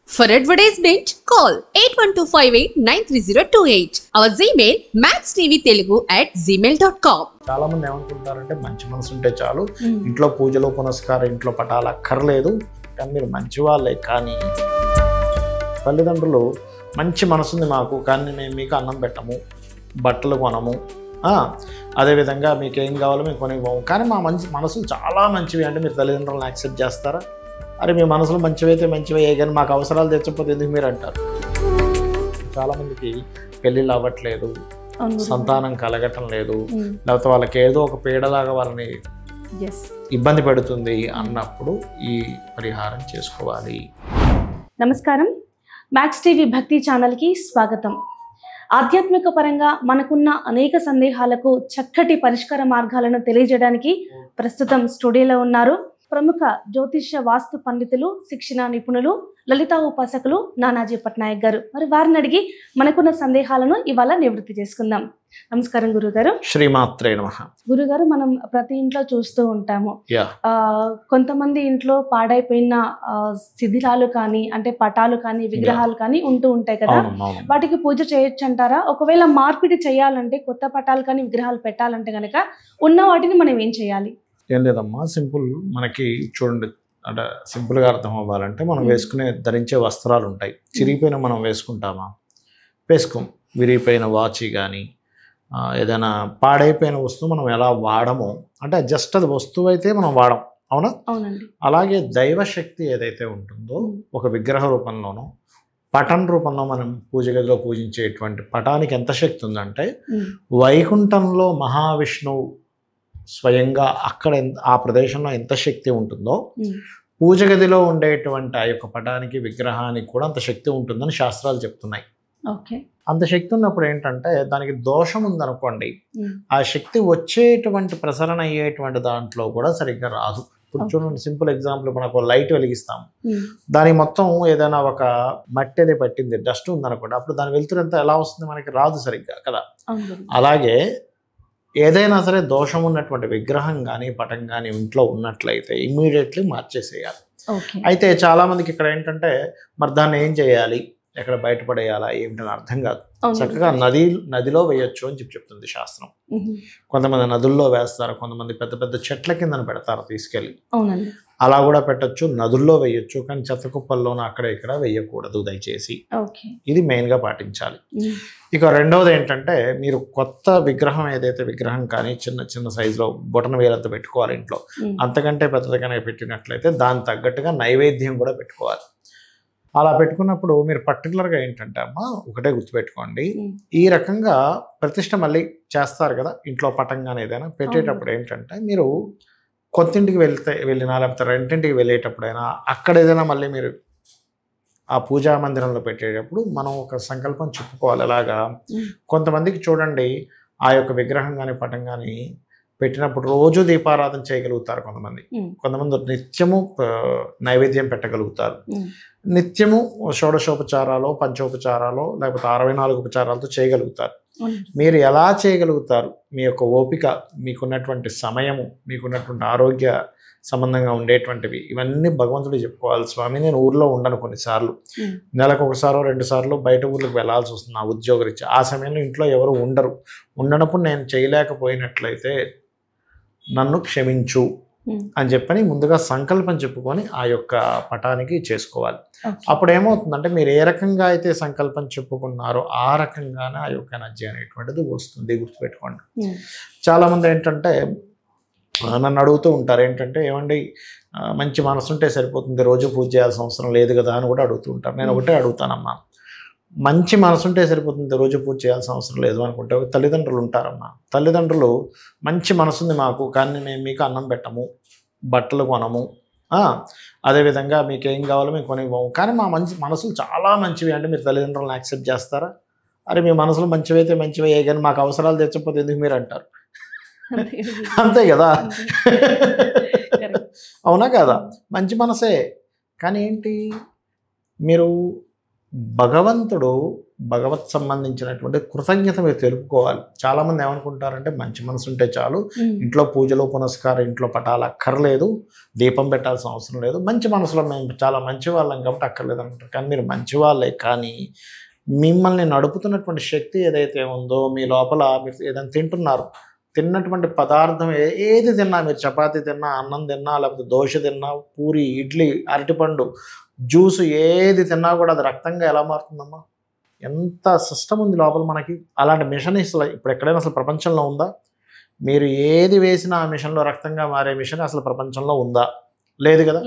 For advertisement, call 8125893028. Our Gmail maxtvtelugu@gmail.com. చాలా మంది ఏమనుకుంటారంటే మంచి మనసు ఉంటే చాలు, ఇంట్లో పూజలు పునస్కారం ఇంట్లో పటాలు అక్కర్లేదు, కానీ మీరు మంచి వాళ్ళే. కానీ తల్లిదండ్రులు మంచి మనసుంది మాకు, కానీ మేము మీకు అన్నం పెట్టము, బట్టలు కొనము, అదేవిధంగా మీకు ఏం కావాలో మేము కొనివ్వము, కానీ మా మనసులు చాలా మంచివి అంటే మీరు తల్లిదండ్రులను యాక్సెప్ట్ చేస్తారా? అరే మీ మనసులు మంచివైతే మంచివే, కానీ మాకు అవసరాలు తెచ్చకపోతే ఎందుకు మీరు అంటారు. చాలామందికి పెళ్ళిళ్ళు అవ్వట్లేదు, సంతానం కలగటం లేదు, లేకపోతే వాళ్ళకి ఏదో ఒక పీడలాగా వాళ్ళని ఇబ్బంది పెడుతుంది అన్నప్పుడు ఈ పరిహారం చేసుకోవాలి. నమస్కారం, మ్యాక్స్ టీవీ భక్తి ఛానల్కి స్వాగతం. ఆధ్యాత్మిక పరంగా మనకున్న అనేక సందేహాలకు చక్కటి పరిష్కార మార్గాలను తెలియజేయడానికి ప్రస్తుతం స్టూడియోలో ఉన్నారు ప్రముఖ జ్యోతిష్య వాస్తు పండితులు, శిక్షణ నిపుణులు, లలితా ఉపాసకులు నానాజీ పట్నాయక్ గారు. మరి వారిని అడిగి మనకున్న సందేహాలను ఇవాళ నివృత్తి చేసుకుందాం. నమస్కారం గురుగారు. శ్రీమాత్రే నమః. గురుగారు, మనం ప్రతి ఇంట్లో చూస్తూ ఉంటాము, కొంతమంది ఇంట్లో పాడైపోయిన శిథిలాలు కానీ, అంటే పటాలు కానీ, విగ్రహాలు కానీ ఉంటూ ఉంటాయి కదా, వాటికి పూజ చేయొచ్చు అంటారా? ఒకవేళ మార్పిడి చేయాలంటే, కొత్త పటాలు కానీ విగ్రహాలు పెట్టాలంటే కనుక ఉన్న వాటిని మనం ఏం చేయాలి? ఏం లేదమ్మా, సింపుల్. మనకి చూడండి, అంటే సింపుల్గా అర్థం అవ్వాలంటే మనం ధరించే వస్త్రాలు ఉంటాయి. చిరిగిపోయిన మనం వేసుకుంటామా? వేసుకోం. విరిగిపోయిన వాచి కానీ ఏదైనా పాడైపోయిన వస్తువు మనం ఎలా వాడమో, అంటే జస్ట్ అది వస్తువు అయితే మనం వాడం, అవునా? అవునండి. అలాగే దైవశక్తి ఏదైతే ఉంటుందో ఒక విగ్రహ రూపంలోనో పటం రూపంలో మనం పూజ గదిలో పూజించేటువంటి పటానికి ఎంత శక్తి ఉందంటే, వైకుంఠంలో మహావిష్ణువు స్వయంగా అక్కడ ఆ ప్రదేశంలో ఎంత శక్తి ఉంటుందో, పూజ గదిలో ఉండేటువంటి ఆ యొక్క పటానికి విగ్రహానికి కూడా అంత శక్తి ఉంటుందని శాస్త్రాలు చెప్తున్నాయి. అంత శక్తి ఉన్నప్పుడు ఏంటంటే, దానికి దోషం ఉందనుకోండి, ఆ శక్తి వచ్చేటువంటి ప్రసరణ అయ్యేటువంటి దాంట్లో కూడా సరిగ్గా రాదు. ఇప్పుడు చూడండి, సింపుల్ ఎగ్జాంపుల్, మనకు లైట్ వెలిగిస్తాము, దానికి మొత్తం ఏదైనా ఒక మట్టి అది పట్టింది, డస్ట్ ఉందనుకోండి, అప్పుడు దాని వెలుతురంతా ఎలా వస్తుంది? మనకి రాదు సరిగ్గా కదా. అలాగే ఏదైనా సరే దోషం ఉన్నటువంటి విగ్రహం కానీ పటం కానీ ఇంట్లో ఉన్నట్లయితే ఇమ్మీడియట్లీ మార్చేసేయాలి. అయితే చాలామందికి ఇక్కడ ఏంటంటే, మరి దాన్ని ఏం చేయాలి, ఎక్కడ బయటపడేయాలా ఏమిటని అర్థం కాదు. చక్కగా నదిలో వేయొచ్చు అని చెప్తుంది శాస్త్రం. కొంతమంది నదుల్లో వేస్తారు, కొంతమంది పెద్ద పెద్ద చెట్ల కిందన పెడతారు తీసుకెళ్ళి, అలా కూడా పెట్టచ్చు. నదుల్లో వేయొచ్చు, కానీ చెత్త కుప్పల్లోనూ అక్కడ ఇక్కడ వేయకూడదు దయచేసి. ఇది మెయిన్గా పాటించాలి. ఇక రెండవది ఏంటంటే, మీరు కొత్త విగ్రహం ఏదైతే విగ్రహం కానీ చిన్న చిన్న సైజులో బొటన వేలంతా పెట్టుకోవాలి ఇంట్లో. అంతకంటే పెద్దదిగానే పెట్టినట్లయితే దానికి తగ్గట్టుగా నైవేద్యం కూడా పెట్టుకోవాలి. అలా పెట్టుకున్నప్పుడు మీరు పర్టికులర్గా ఏంటంటే అమ్మా, ఒకటే గుర్తుపెట్టుకోండి, ఈ రకంగా ప్రతిష్ట మళ్ళీ చేస్తారు కదా ఇంట్లో పటంగానే ఏదైనా పెట్టేటప్పుడు ఏంటంటే, మీరు కొత్తింటికి వెళ్ళినా లేకపోతే రెంటింటికి వెళ్ళేటప్పుడైనా అక్కడ ఏదైనా మళ్ళీ మీరు ఆ పూజా మందిరంలో పెట్టేటప్పుడు మనం ఒక సంకల్పం చెప్పుకోవాలి. అలాగా కొంతమందికి చూడండి, ఆ యొక్క విగ్రహం కానీ పటం కానీ పెట్టినప్పుడు రోజు దీపారాధన చేయగలుగుతారు. కొంతమంది నిత్యము నైవేద్యం పెట్టగలుగుతారు. నిత్యము షోడశోపచారాలు, పంచోపచారాలు, లేకపోతే 64 ఉపచారాలతో చేయగలుగుతారు. మీరు ఎలా చేయగలుగుతారు? మీ యొక్క ఓపిక, మీకున్నటువంటి సమయము, మీకున్నటువంటి ఆరోగ్య సంబంధంగా ఉండేటువంటివి ఇవన్నీ భగవంతుడు చెప్పుకోవాలి. స్వామి, నేను ఊర్లో ఉండను, కొన్నిసార్లు నెలకు ఒకసారో 2 సార్లు బయట ఊర్లకు వెళ్ళాల్సి వస్తుంది నా ఉద్యోగరీత్యా. ఆ సమయంలో ఇంట్లో ఎవరు ఉండనప్పుడు నేను చేయలేకపోయినట్లయితే నన్ను క్షమించు అని చెప్పని ముందుగా సంకల్పం చెప్పుకొని ఆ యొక్క పటానికి చేసుకోవాలి. అప్పుడు ఏమవుతుందంటే, మీరు ఏ రకంగా అయితే సంకల్పం చెప్పుకున్నారో ఆ రకంగానే ఆ యొక్క ఎనర్జీ అనేటువంటిది వస్తుంది. గుర్తుపెట్టుకోండి. చాలామంది ఏంటంటే నన్ను అడుగుతూ ఉంటారు, ఏంటంటే ఏమండి మంచి మనసు ఉంటే సరిపోతుంది, రోజు పూజ చేయాల్సిన అవసరం లేదు కదా అని కూడా అడుగుతూ ఉంటారు. నేను ఒకటే అడుగుతానమ్మా, మంచి మనసు ఉంటే సరిపోతుంది, రోజు పూజ చేయాల్సిన అవసరం లేదు అనుకుంటే తల్లిదండ్రులు ఉంటారమ్మా. తల్లిదండ్రులు మంచి మనసుంది మాకు, కానీ మేము మీకు అన్నం పెట్టము, బట్టలు కొనము, అదేవిధంగా మీకు ఏం కావాలో మేము కొనివ్వము, కానీ మా మనసులు చాలా మంచివి అంటే మీరు తల్లిదండ్రులను యాక్సెప్ట్ చేస్తారా? అరే మీ మనసులు మంచివైతే మంచివే, కానీ మాకు అవసరాలు తెచ్చకపోతే ఎందుకు మీరు అంటారు. అంతే కదా, అవునా కదా? మంచి మనసే, కానీ ఏంటి, మీరు భగవంతుడు భగవత్ సంబంధించినటువంటి కృతజ్ఞత మీరు తెలుపుకోవాలి. చాలామంది ఏమనుకుంటారంటే మంచి మనసు ఉంటే చాలు, ఇంట్లో పూజలు పునస్కారం, ఇంట్లో పటాలు అక్కర్లేదు, దీపం పెట్టాల్సిన అవసరం లేదు, మంచి మనసులో మేము చాలా మంచి వాళ్ళం కాబట్టి అక్కర్లేదు అనుకుంటారు. కానీ మీరు మంచి వాళ్ళే, కానీ మిమ్మల్ని నడుపుతున్నటువంటి శక్తి ఏదైతే ఉందో మీ లోపల, మీరు ఏదైనా తింటున్నారు, తిన్నటువంటి పదార్థం ఏది తిన్నా, మీరు చపాతీ తిన్నా, అన్నం తిన్నా, లేకపోతే దోశ తిన్నా, పూరి, ఇడ్లీ, అరటిపండు, జ్యూసు ఏది తిన్నా కూడా అది రక్తంగా ఎలా మారుతుందమ్మా? ఎంత సిస్టమ్ ఉంది లోపల మనకి. అలాంటి మిషన్ అసలు ఇప్పుడు ఎక్కడైనా అసలు ప్రపంచంలో ఉందా? మీరు ఏది వేసినా ఆ మిషన్లో రక్తంగా మారే మిషన్ అసలు ప్రపంచంలో ఉందా? లేదు కదా.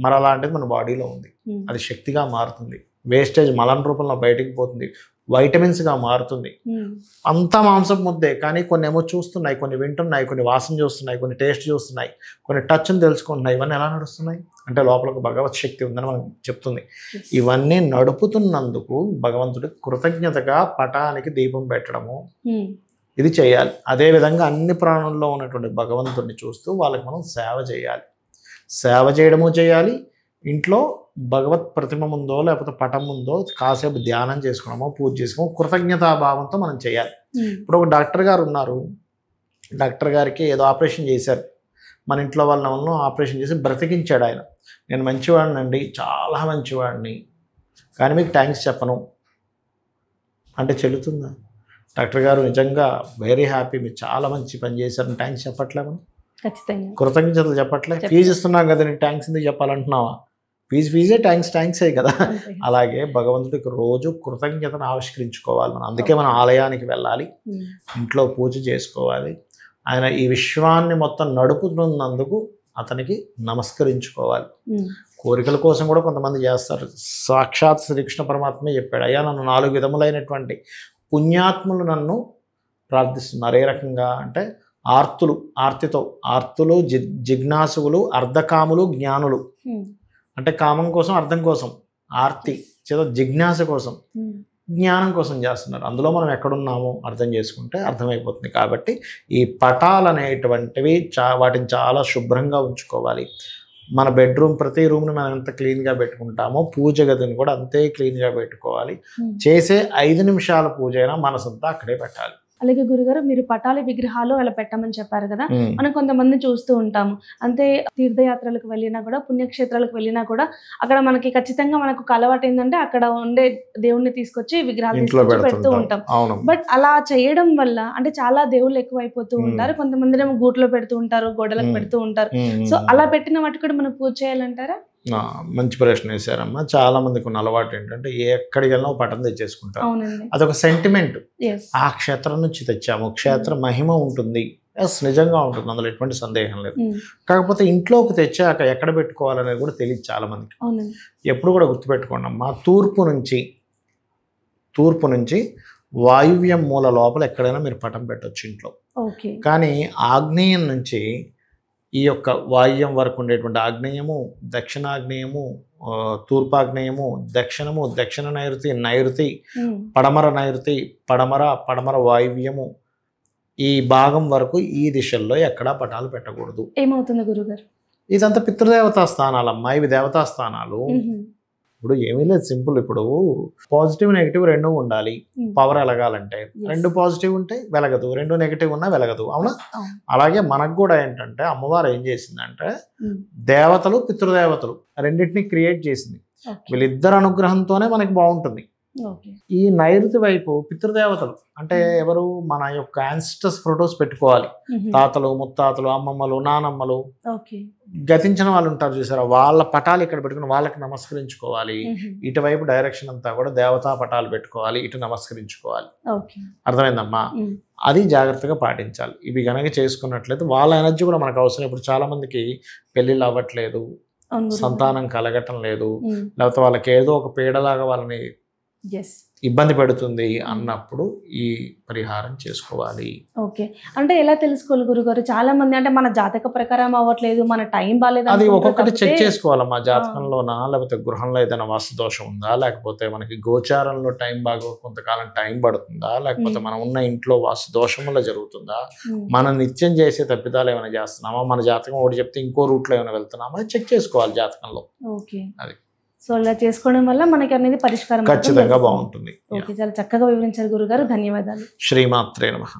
మరి అలాంటిది మన బాడీలో ఉంది. అది శక్తిగా మారుతుంది, వేస్టేజ్ మలం రూపంలో బయటికి పోతుంది, వైటమిన్స్గా మారుతుంది. అంతా మాంసం ముద్దే, కానీ కొన్ని ఏమో చూస్తున్నాయి, కొన్ని వింటున్నాయి, కొన్ని వాసన చూస్తున్నాయి, కొన్ని టేస్ట్ చూస్తున్నాయి, కొన్ని టచ్ని తెలుసుకుంటున్నాయి. ఇవన్నీ ఎలా నడుస్తున్నాయి అంటే లోపలకు భగవత్ శక్తి ఉందని మనం చెప్తుంది. ఇవన్నీ నడుపుతున్నందుకు భగవంతుడి కృతజ్ఞతగా పటానికి దీపం పెట్టడము ఇది చేయాలి. అదేవిధంగా అన్ని ప్రాణుల్లో ఉన్నటువంటి భగవంతుడిని చూస్తూ వాళ్ళకి మనం సేవ చేయాలి. సేవ చేయడము చేయాలి. ఇంట్లో భగవత్ ప్రతిమ ముందో లేకపోతే పటం ముందో కాసేపు ధ్యానం చేసుకున్నామో, పూజ చేసుకోమో, కృతజ్ఞతాభావంతో మనం చేయాలి. ఇప్పుడు ఒక డాక్టర్ గారు ఉన్నారు, డాక్టర్ గారికి ఏదో ఆపరేషన్ చేశారు, మన ఇంట్లో వాళ్ళను ఆపరేషన్ చేసి బ్రతికించాడు ఆయన. నేను మంచివాడిని అండి, చాలా మంచివాడిని, కానీ మీకు థ్యాంక్స్ చెప్పను అంటే చెల్లుతుందా? డాక్టర్ గారు నిజంగా వెరీ హ్యాపీ, మీరు చాలా మంచి పని చేశారని థ్యాంక్స్ చెప్పట్లే మనం? ఖచ్చితంగా కృతజ్ఞతలు చెప్పట్లే. ఫీజు ఇస్తున్నాం కదా, నీకు థ్యాంక్స్ ఎందుకు చెప్పాలంటున్నావా? ఫీజే థ్యాంక్స్ కదా. అలాగే భగవంతుడికి రోజు కృతజ్ఞతను ఆవిష్కరించుకోవాలి మనం. అందుకే మనం ఆలయానికి వెళ్ళాలి, ఇంట్లో పూజ చేసుకోవాలి. ఆయన ఈ విశ్వాన్ని మొత్తం నడుపుతున్నందుకు అతనికి నమస్కరించుకోవాలి. కోరికల కోసం కూడా కొంతమంది చేస్తారు. సాక్షాత్ శ్రీకృష్ణ పరమాత్మే చెప్పాడు, అయ్యా నన్ను 4 విధములైనటువంటి పుణ్యాత్ములు నన్ను ప్రార్థిస్తున్నారు. ఏ రకంగా అంటే ఆర్తులు, జిజ్ఞాసువులు, అర్ధకాములు, జ్ఞానులు. అంటే కామం కోసం, అర్థం కోసం ఆర్తి, జిజ్ఞాస కోసం, జ్ఞానం కోసం చేస్తున్నారు. అందులో మనం ఎక్కడున్నామో అర్థం చేసుకుంటే అర్థమైపోతుంది. కాబట్టి ఈ పటాలు అనేటువంటివి వాటిని చాలా శుభ్రంగా ఉంచుకోవాలి. మన బెడ్రూమ్, ప్రతి రూమ్ని మనం ఎంత క్లీన్గా పెట్టుకుంటామో పూజ గదిని కూడా అంతే క్లీన్గా పెట్టుకోవాలి. చేసే 5 నిమిషాల పూజ అయినా మనసంతా అక్కడే పెట్టాలి. అలాగే గురుగారు, మీరు పటాల విగ్రహాలు అలా పెట్టమని చెప్పారు కదా, మనం కొంతమంది చూస్తూ ఉంటాము. అంతే తీర్థయాత్రలకు వెళ్ళినా కూడా, పుణ్యక్షేత్రాలకు వెళ్ళినా కూడా అక్కడ మనకి ఖచ్చితంగా మనకు అలవాటు ఏంటంటే అక్కడ ఉండే దేవుణ్ణి తీసుకొచ్చి విగ్రహాలు తీసుకొచ్చి పెడుతూ ఉంటాం. బట్ అలా చేయడం వల్ల అంటే చాలా దేవుళ్ళు ఎక్కువైపోతూ ఉంటారు. కొంతమంది ఏమో గూట్లో పెడుతూ ఉంటారు, గోడలకు పెడుతూ ఉంటారు. సో అలా పెట్టిన వాటి కూడా మనం పూజ చేయాలంటారా? మంచి ప్రశ్న వేశారమ్మా. చాలా మందికి ఉన్న అలవాటు ఏంటంటే ఎక్కడికి వెళ్ళినా పటం తెచ్చేసుకుంటారు. అదొక సెంటిమెంట్. ఆ క్షేత్రం నుంచి తెచ్చాము, క్షేత్ర మహిమ ఉంటుంది, నిజంగా ఉంటుంది, అందులో ఎటువంటి సందేహం లేదు. కాకపోతే ఇంట్లోకి తెచ్చాక ఎక్కడ పెట్టుకోవాలనేది కూడా తెలియదు చాలా మందికి. ఎప్పుడు కూడా గుర్తుపెట్టుకోండి అమ్మా, తూర్పు నుంచి వాయువ్యం మూల లోపల ఎక్కడైనా మీరు పటం పెట్టవచ్చు ఇంట్లో. కానీ ఆగ్నేయం నుంచి ఈ యొక్క వాయువ్యం వరకు ఉండేటువంటి ఆగ్నేయము, దక్షిణాగ్నేయము, తూర్పాగ్నేయము, దక్షిణము, దక్షిణ నైరుతి, పడమర నైరుతి, పడమర వాయువ్యము, ఈ భాగం వరకు ఈ దిశల్లో ఎక్కడా పటాలు పెట్టకూడదు. ఏమవుతుంది గురుగారు? ఇదంతా పితృదేవతా స్థానాలమ్మా, ఇవి దేవతా స్థానాలు. ఇప్పుడు ఏమీ లేదు, సింపుల్. ఇప్పుడు పాజిటివ్ నెగిటివ్ 2 ఉండాలి పవర్ వెలగాలంటే. 2 పాజిటివ్ ఉంటే వెలగదు, 2 నెగిటివ్ ఉన్నా వెలగదు, అవునా? అలాగే మనకు కూడా ఏంటంటే అమ్మవారు ఏం చేసిందంటే దేవతలు, పితృదేవతలు రెండింటినీ క్రియేట్ చేసింది. వీళ్ళిద్దరు అనుగ్రహంతోనే మనకి బాగుంటుంది. ఈ నైరుతి వైపు పితృదేవతలు అంటే ఎవరు? మన యొక్క యాన్సిస్టర్స్ ఫోటోస్ పెట్టుకోవాలి. తాతలు, ముత్తాతలు, అమ్మమ్మలు, నానమ్మలు, గతించిన వాళ్ళు ఉంటారు చూసారా, వాళ్ళ పటాలు ఇక్కడ పెట్టుకుని వాళ్ళకి నమస్కరించుకోవాలి. ఇటువైపు డైరెక్షన్ అంతా కూడా దేవతా పటాలు పెట్టుకోవాలి, ఇటు నమస్కరించుకోవాలి. అర్థమైందమ్మా? అది జాగ్రత్తగా పాటించాలి. ఇవి కనుక చేసుకున్నట్లయితే వాళ్ళ ఎనర్జీ కూడా మనకు అవసరం. ఇప్పుడు చాలా మందికి పెళ్ళిళ్ళు అవ్వట్లేదు, సంతానం కలగటం లేదు, లేకపోతే వాళ్ళకి ఏదో ఒక పీడలాగా వాళ్ళని ఇబ్బంది పెడుతుంది అన్నప్పుడు ఈ పరిహారం చేసుకోవాలి. ఓకే, అంటే ఎలా తెలుసుకోవాలి గురుగారు? చాలా మంది అంటే మన జాతక ప్రకారం అవ్వట్లేదు, మన టైం బాగాలేదు, అది ఒక్కొక్కటి చెక్ చేసుకోవాలి. మా జాతకంలోనా, లేకపోతే గృహంలో ఏదైనా వాస్తు దోషం ఉందా, లేకపోతే మనకి గోచారంలో టైం బాగా కొంతకాలం టైం పడుతుందా, లేకపోతే మనం ఉన్న ఇంట్లో వాస్తు దోషం వల్ల జరుగుతుందా, మనం నిత్యం చేసే తప్పిదాలు ఏమైనా చేస్తున్నామా, మన జాతకం ఒకటి చెప్తే ఇంకో రూట్లో ఏమైనా వెళ్తున్నామా అని చెక్ చేసుకోవాలి జాతకంలో. ఓకే, అది సో ఇలా చేసుకోవడం వల్ల మనకి అనేది పరిష్కారం ఖచ్చితంగా బాగుంటుంది. ఓకే, చాలా చక్కగా వివరించారు గురుగారు, ధన్యవాదాలు. శ్రీమాత్రే నమః.